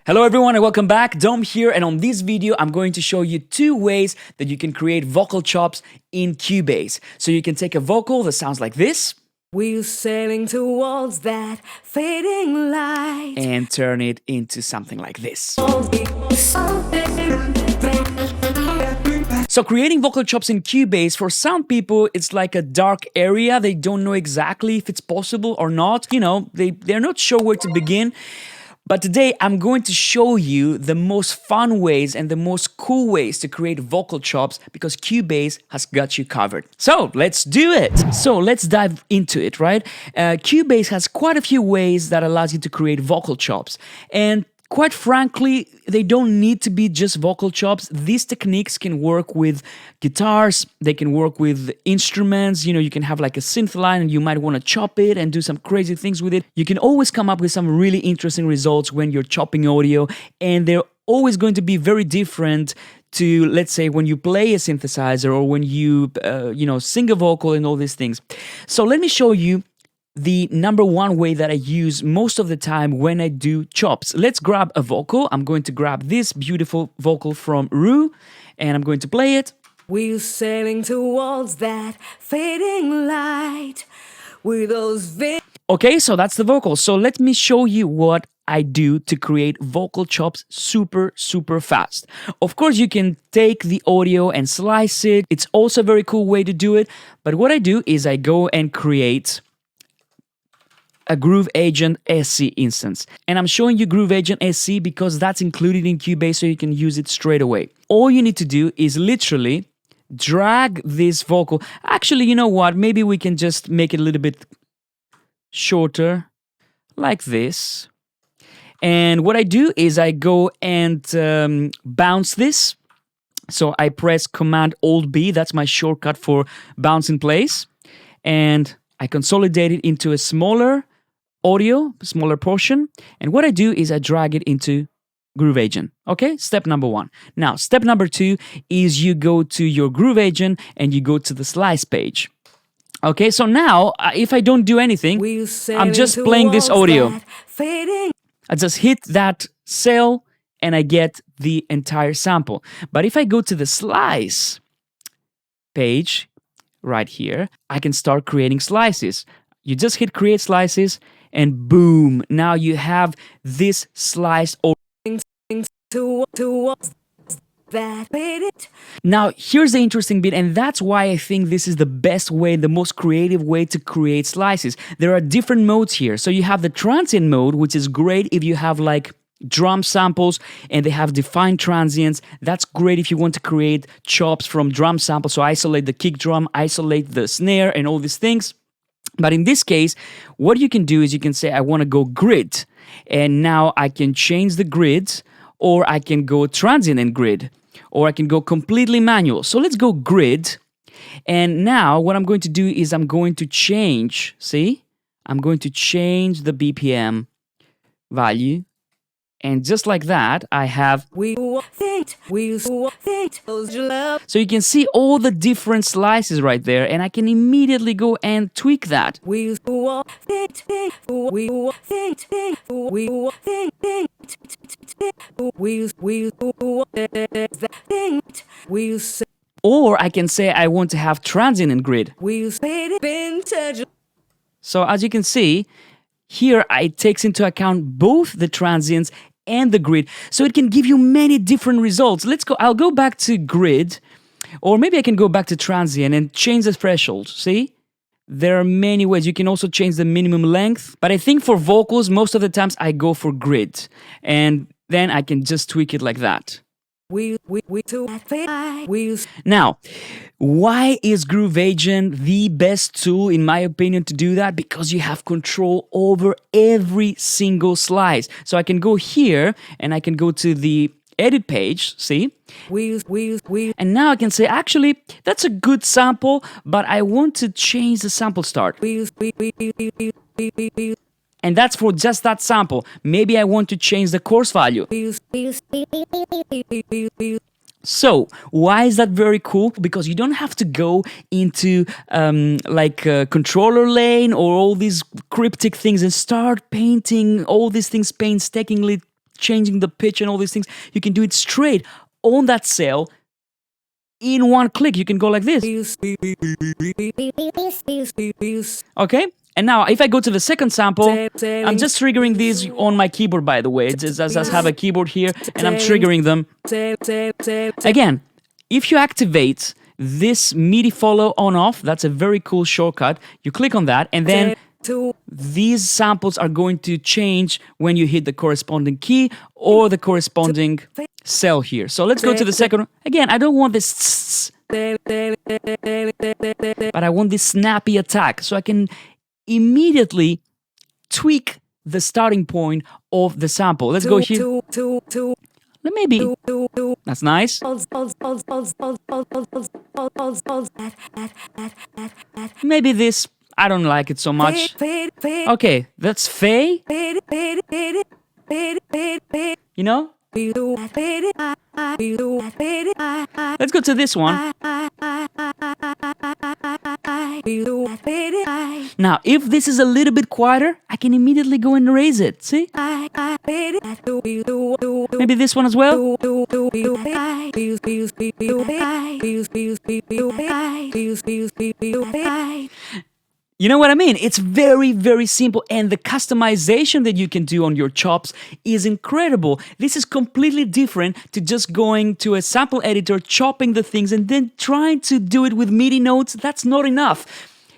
Hello everyone and welcome back, Dom here, and on this video I'm going to show you two ways that you can create vocal chops in Cubase. So you can take a vocal that sounds like this, we're sailing towards that fading light, and turn it into something like this. So creating vocal chops in Cubase, for some people, it's like a dark area. They don't know exactly if it's possible or not. You know, they're not sure where to begin. But today I'm going to show you the most fun ways and the most cool ways to create vocal chops because Cubase has got you covered. So let's do it. So let's dive into it, right? Cubase has quite a few ways that allows you to create vocal chops. And quite frankly, they don't need to be just vocal chops. These techniques can work with guitars, they can work with instruments. You know, you can have like a synth line and you might want to chop it and do some crazy things with it. You can always come up with some really interesting results when you're chopping audio, and they're always going to be very different to, let's say, when you play a synthesizer or when you, sing a vocal and all these things. So let me show you the number one way that I use most of the time when I do chops. Let's grab a vocal. I'm going to grab this beautiful vocal from Rue and I'm going to play it. We're sailing towards that fading light with those Okay, so that's the vocal. So let me show you what I do to create vocal chops super fast. Of course, you can take the audio and slice it. It's also a very cool way to do it. But what I do is I go and create a Groove Agent SC instance. And I'm showing you Groove Agent SC because that's included in Cubase, so you can use it straight away. All you need to do is literally drag this vocal. Actually, you know what? Maybe we can just make it a little bit shorter, like this. And what I do is I go and bounce this. So I press Command-Alt-B, that's my shortcut for bounce in place. And I consolidate it into a smaller audio, smaller portion, and what I do is I drag it into Groove Agent. Okay, step number one. Now, step number two is you go to your Groove Agent and you go to the slice page. Okay, so now, if I don't do anything, I'm just playing this audio. I just hit that cell and I get the entire sample. But if I go to the slice page, right here, I can start creating slices. You just hit create slices and boom, now you have this sliced audio. Now, here's the interesting bit, and that's why I think this is the best way, the most creative way to create slices. There are different modes here. So you have the transient mode, which is great if you have like drum samples and they have defined transients. That's great if you want to create chops from drum samples. So isolate the kick drum, isolate the snare and all these things. But in this case, what you can do is you can say, I want to go grid. And now I can change the grid, or I can go transient and grid, or I can go completely manual. So let's go grid. And now what I'm going to do is I'm going to change, see? I'm going to change the BPM value. And just like that, I have... So you can see all the different slices right there, and I can immediately go and tweak that. Or I can say I want to have transient and grid. So as you can see, here it takes into account both the transients and the grid, so it can give you many different results. Let's go. I'll go back to grid, or maybe I can go back to transient and change the threshold. See? There are many ways. You can also change the minimum length, but I think for vocals, most of the times I go for grid, and then I can just tweak it like that. Now, why is Groove Agent the best tool, in my opinion, to do that? Because you have control over every single slice. So I can go here and I can go to the edit page, see? And now I can say, actually, that's a good sample, but I want to change the sample start. And that's for just that sample. Maybe I want to change the coarse value. So, why is that very cool? Because you don't have to go into like a controller lane or all these cryptic things and start painting all these things painstakingly, changing the pitch and all these things. You can do it straight on that cell in one click. You can go like this. Okay? And now, if I go to the second sample, I'm just triggering these on my keyboard, by the way. I just have a keyboard here, and I'm triggering them. Again, if you activate this MIDI follow on-off, that's a very cool shortcut. You click on that, and then these samples are going to change when you hit the corresponding key or the corresponding cell here. So let's go to the second one. Again, I don't want this, but I want this snappy attack, so I can immediately tweak the starting point of the sample. Let's go here. Maybe. That's nice. Maybe this, I don't like it so much. Okay, that's Faye. You know? Let's go to this one. Now, if this is a little bit quieter, I can immediately go and raise it. See? Maybe this one as well. You know what I mean? It's very, very simple, and the customization that you can do on your chops is incredible. This is completely different to just going to a sample editor, chopping the things, and then trying to do it with MIDI notes. That's not enough.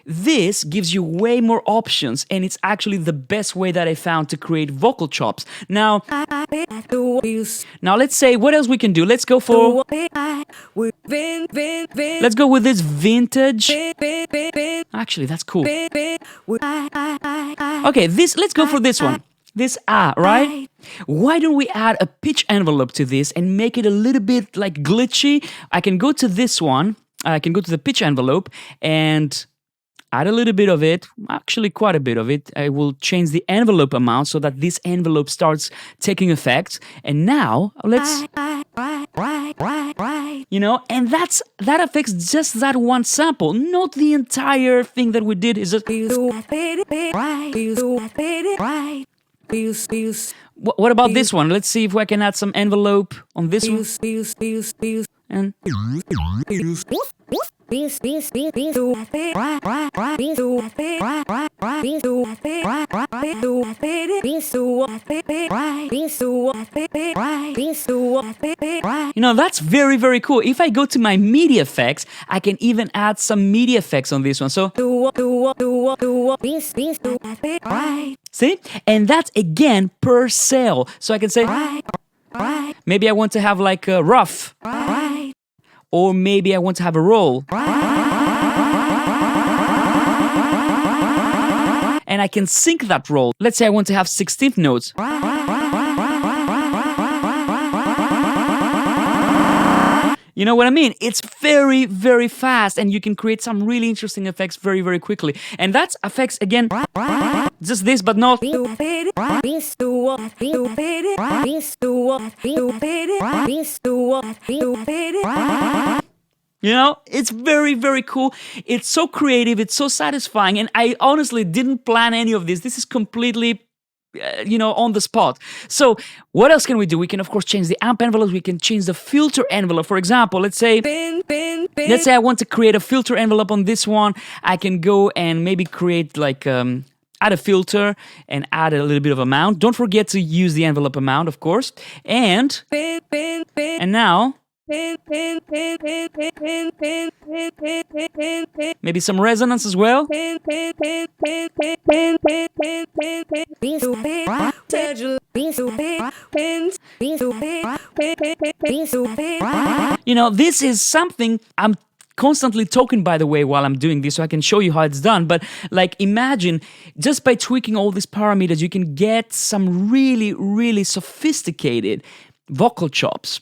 This gives you way more options, and it's actually the best way that I found to create vocal chops. Now let's say what else we can do. Let's go for with this vintage. Actually, that's cool. Okay, let's go for this one. This right? Why don't we add a pitch envelope to this and make it a little bit like glitchy? I can go to this one. I can go to the pitch envelope and add a little bit of it, actually quite a bit of it. I will change the envelope amount so that this envelope starts taking effect. And now, let's, and that affects just that one sample, not the entire thing that we did. Is just, what about this one? Let's see if I can add some envelope on this one. And you know, that's very, very cool. If I go to my MIDI effects, I can even add some MIDI effects on this one. So, see? And that's again per cell. So I can say, maybe I want to have like a rough. Or maybe I want to have a roll. And I can sync that roll. Let's say I want to have 16th notes. You know what I mean? It's very, very fast, and you can create some really interesting effects very, very quickly. And that affects, again, just this, but not... You know, it's very, very cool. It's so creative. It's so satisfying. And I honestly didn't plan any of this. This is completely, on the spot. So what else can we do? We can, of course, change the amp envelope. We can change the filter envelope. For example, let's say I want to create a filter envelope on this one. I can go and maybe create like... add a filter and add a little bit of amount. Don't forget to use the envelope amount, of course. And now... maybe some resonance as well. You know, this is something I'm constantly talking, by the way, while I'm doing this, so I can show you how it's done. But like, imagine just by tweaking all these parameters, you can get some really, really sophisticated vocal chops.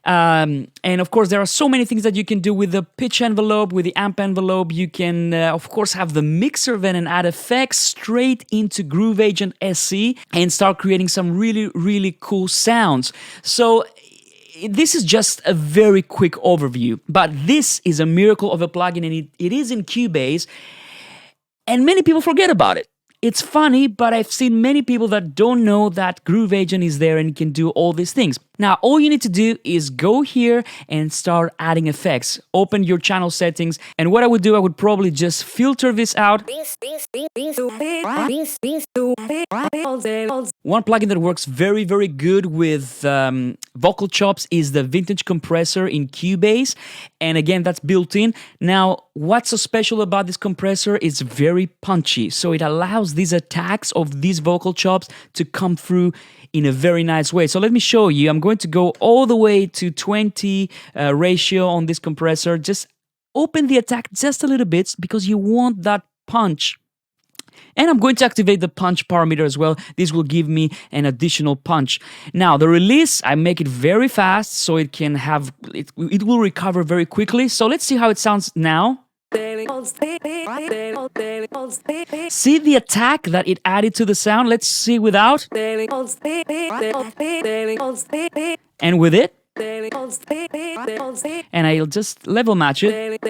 And of course, there are so many things that you can do with the pitch envelope, with the amp envelope. You can, of course, have the mixer then and add effects straight into Groove Agent SE and start creating some really, really cool sounds. So this is just a very quick overview, but this is a miracle of a plugin, and it is in Cubase, and many people forget about it. It's funny, but I've seen many people that don't know that Groove Agent is there and can do all these things. Now, all you need to do is go here and start adding effects. Open your channel settings, and what I would do, I would probably just filter this out. One plugin that works very, very good with vocal chops is the Vintage Compressor in Cubase, and again, that's built in. Now, what's so special about this compressor? It's very punchy, so it allows these attacks of these vocal chops to come through in a very nice way. So let me show you. I'm going to go all the way to 20 ratio on this compressor. Just open the attack just a little bit because you want that punch. And I'm going to activate the punch parameter as well. This will give me an additional punch. Now, the release, I make it very fast so it can have, it will recover very quickly. So let's see how it sounds now. See the attack that it added to the sound? Let's see without. And with it. And I'll just level match it.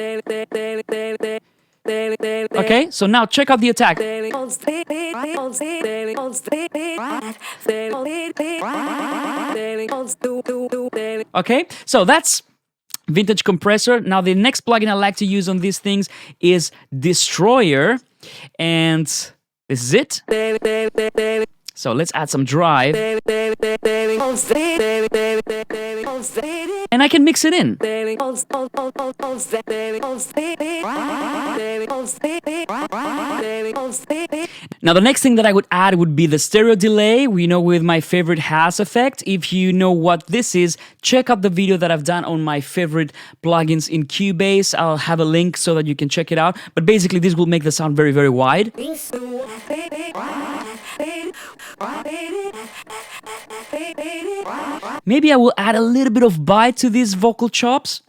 Okay, so now check out the attack. Okay, so that's Vintage Compressor. Now the next plugin I like to use on these things is Destroyer, and this is it. So let's add some drive. And I can mix it in. Now the next thing that I would add would be the stereo delay, with my favorite Has effect. If you know what this is, check out the video that I've done on my favorite plugins in Cubase. I'll have a link so that you can check it out. But basically this will make the sound very, very wide. Maybe I will add a little bit of bite to these vocal chops.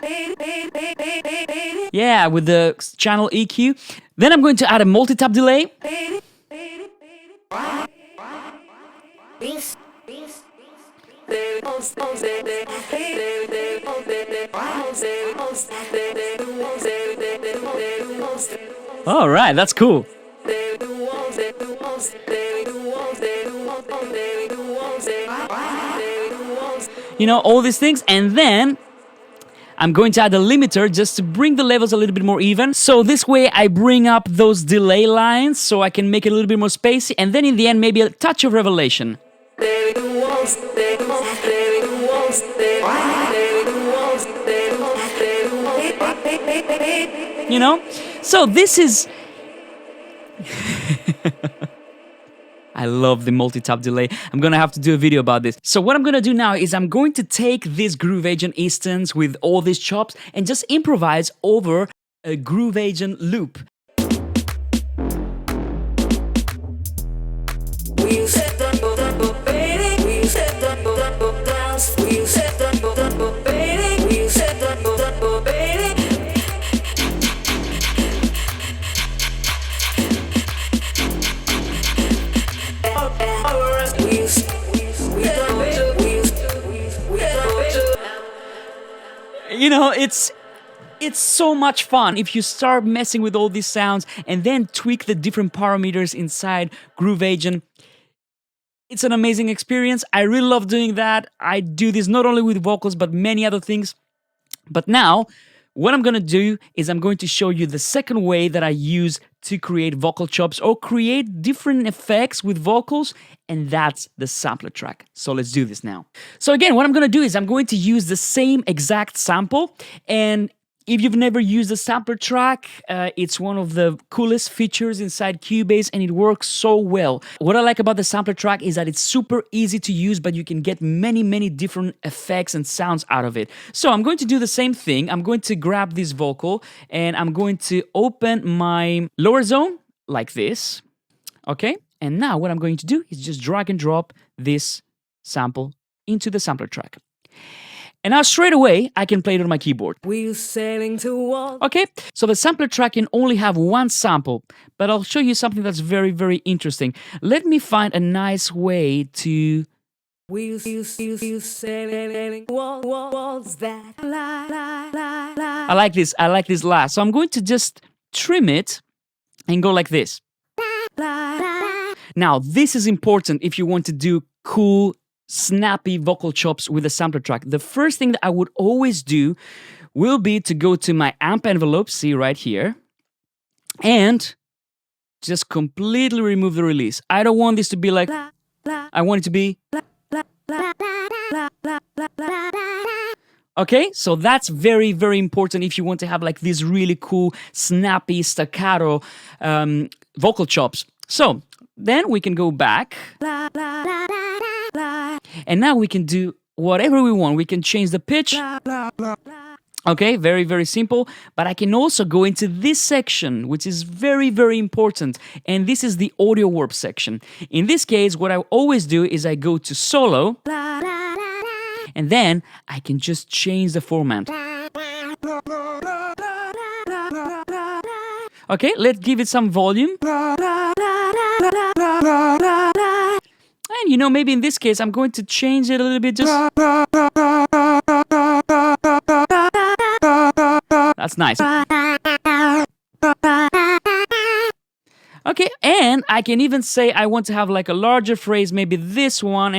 Yeah, with the channel EQ. Then I'm going to add a multi-tap delay. All right, that's cool. All these things, and then I'm going to add a limiter just to bring the levels a little bit more even. So this way I bring up those delay lines so I can make it a little bit more spacey, and then in the end maybe a touch of revelation. So this is... I love the multi-tap delay. I'm gonna have to do a video about this. So what I'm gonna do now is I'm going to take this Groove Agent instance with all these chops and just improvise over a Groove Agent loop. It's so much fun if you start messing with all these sounds and then tweak the different parameters inside Groove Agent. It's an amazing experience. I really love doing that. I do this not only with vocals, but many other things. But now, what I'm going to do is I'm going to show you the second way that I use to create vocal chops or create different effects with vocals, and that's the sampler track. So let's do this now. So again, what I'm going to do is I'm going to use the same exact sample, and if you've never used a sampler track, it's one of the coolest features inside Cubase, and it works so well. What I like about the sampler track is that it's super easy to use, but you can get many, many different effects and sounds out of it. So I'm going to do the same thing. I'm going to grab this vocal, and I'm going to open my lower zone like this, okay? And now what I'm going to do is just drag and drop this sample into the sampler track. And now straight away, I can play it on my keyboard. We're sailing toward... Okay, so the sampler track can only have one sample, but I'll show you something that's very, very interesting. Let me find a nice way to Wheels sailing walls that I like this. I like this last. So I'm going to just trim it and go like this. Now, this is important if you want to do cool, snappy vocal chops with a sampler track. The first thing that I would always do will be to go to my amp envelope, see right here, and just completely remove the release. I don't want this to be like, I want it to be. Okay, so that's very, very important if you want to have like these really cool, snappy, staccato vocal chops. So then we can go back. And now we can do whatever we want. We can change the pitch. Okay, very, very simple. But I can also go into this section, which is very, very important. And this is the audio warp section. In this case, what I always do is I go to solo. And then I can just change the format. Okay, let's give it some volume. And you know, maybe in this case, I'm going to change it a little bit. Just that's nice. Okay, and I can even say I want to have like a larger phrase, maybe this one,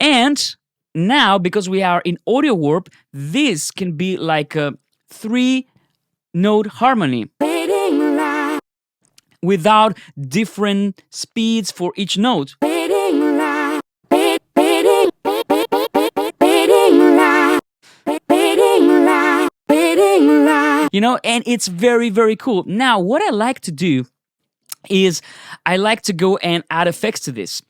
and now, because we are in audio warp, this can be like a 3-note harmony without different speeds for each note. You know, and it's very, very cool. Now, what I like to do is I like to go and add effects to this.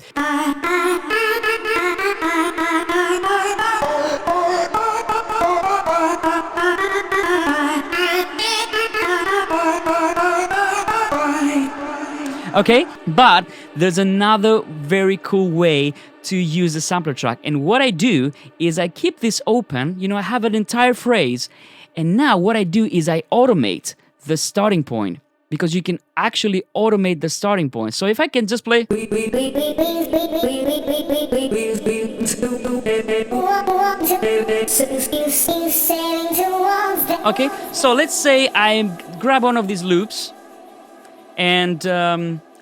Okay, but there's another very cool way to use the sampler track. And what I do is I keep this open, you know, I have an entire phrase. And now what I do is I automate the starting point, because you can actually automate the starting point. So if I can just play. Okay, so let's say I grab one of these loops and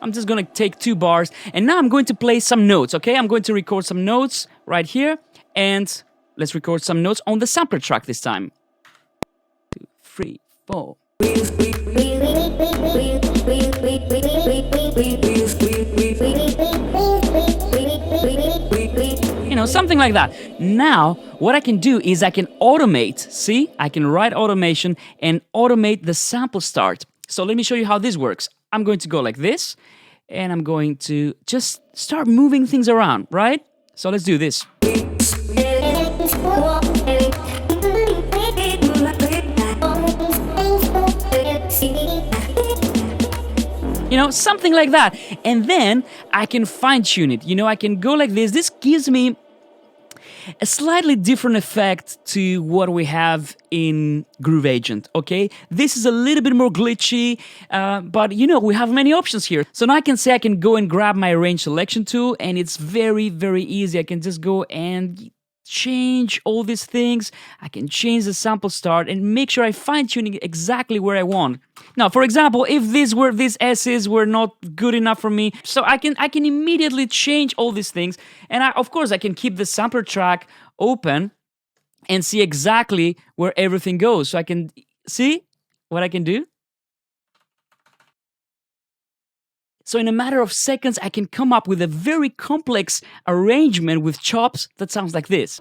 I'm just gonna take 2 bars, and now I'm going to play some notes, okay? I'm going to record some notes right here, and let's record some notes on the sampler track this time. 2, 3, 4. You know, something like that. Now, what I can do is I can automate, see? I can write automation and automate the sample start. So let me show you how this works. I'm going to go like this, and I'm going to just start moving things around, right? So let's do this. You know, something like that. And then I can fine-tune it. You know, I can go like this. This gives me a slightly different effect to what we have in Groove Agent, okay? This is a little bit more glitchy, but you know, we have many options here. So now I can say I can go and grab my range selection tool, and it's very, very easy. I can just go and change all these things. I can change the sample start and make sure I fine-tune it exactly where I want. Now, for example, if these S's were not good enough for me, so I can immediately change all these things, and of course I can keep the sampler track open and see exactly where everything goes. So I can see what I can do. So in a matter of seconds, I can come up with a very complex arrangement with chops that sounds like this.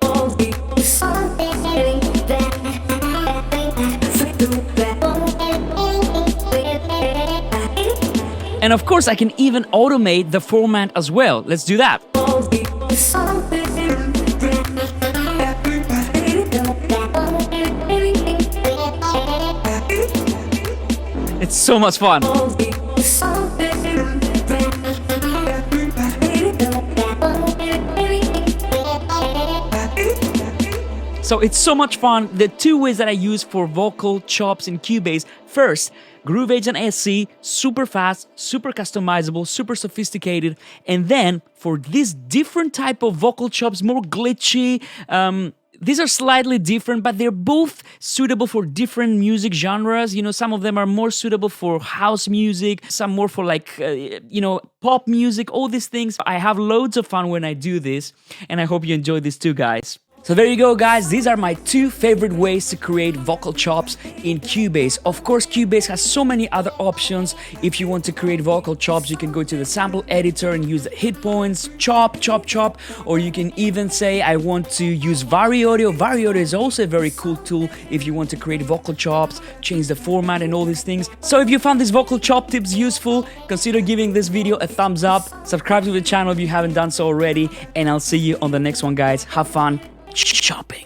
And of course, I can even automate the format as well. Let's do that. It's so much fun. So it's so much fun. The two ways that I use for vocal chops in Cubase. First, Groove Agent SC, super fast, super customizable, super sophisticated. And then for this different type of vocal chops, more glitchy, these are slightly different, but they're both suitable for different music genres. You know, some of them are more suitable for house music, some more for like, pop music, all these things. I have loads of fun when I do this, and I hope you enjoy this too, guys. So there you go, guys. These are my two favorite ways to create vocal chops in Cubase. Of course, Cubase has so many other options. If you want to create vocal chops, you can go to the sample editor and use the hit points, chop, chop, chop, or you can even say, I want to use Vari Audio. Vari Audio is also a very cool tool if you want to create vocal chops, change the format and all these things. So if you found these vocal chop tips useful, consider giving this video a thumbs up, subscribe to the channel if you haven't done so already, and I'll see you on the next one, guys. Have fun chopping.